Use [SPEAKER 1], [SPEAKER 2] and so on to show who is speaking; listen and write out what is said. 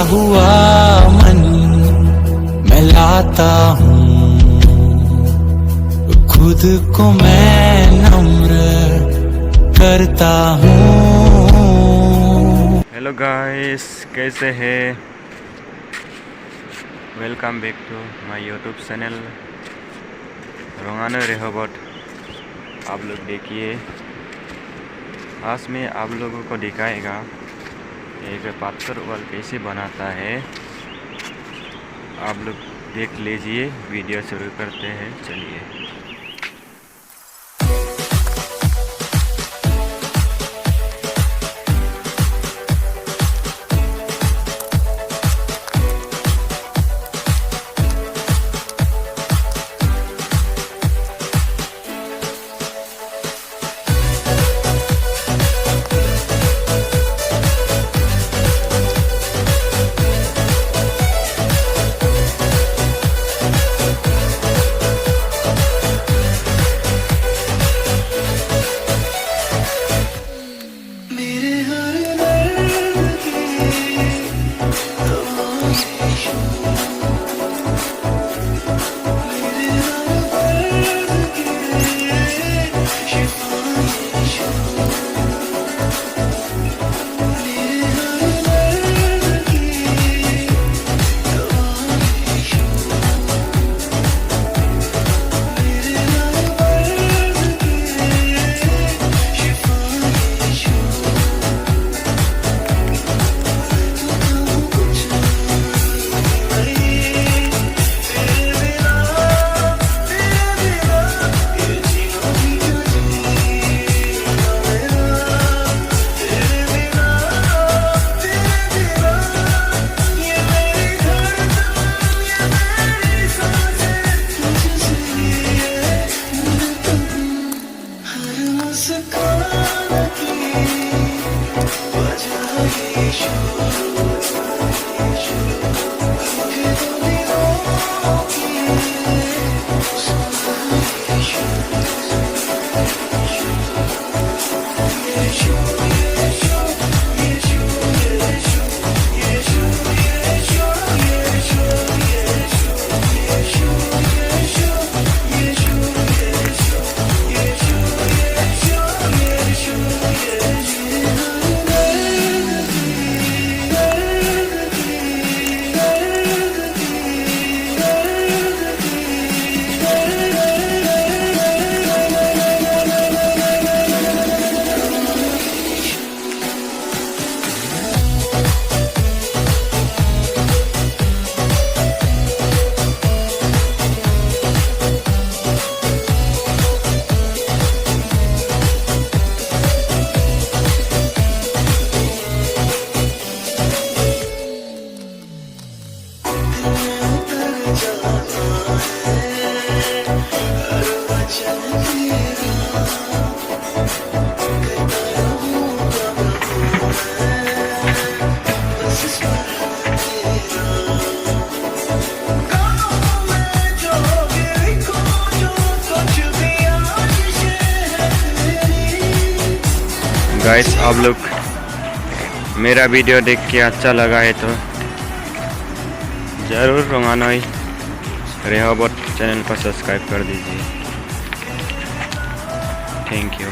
[SPEAKER 1] हुआ मन मैं लाता हूँ, खुद को मैं नम्र करता हूँ।
[SPEAKER 2] हेलो गाइस, कैसे हैं? Welcome back to my YouTube channel रोंगानो रेहोबोट। आप लोग देखिए, आज मैं आप लोगों को दिखाएगा एक पत्थर वाल कैसे बनाता है। आप लोग देख लीजिए, वीडियो शुरू करते हैं, चलिए। गाइस, आप लोग मेरा वीडियो देख के अच्छा लगा है तो ज़रूर रोंगानो रेहोबोट चैनल को सब्सक्राइब कर दीजिए। Thank you.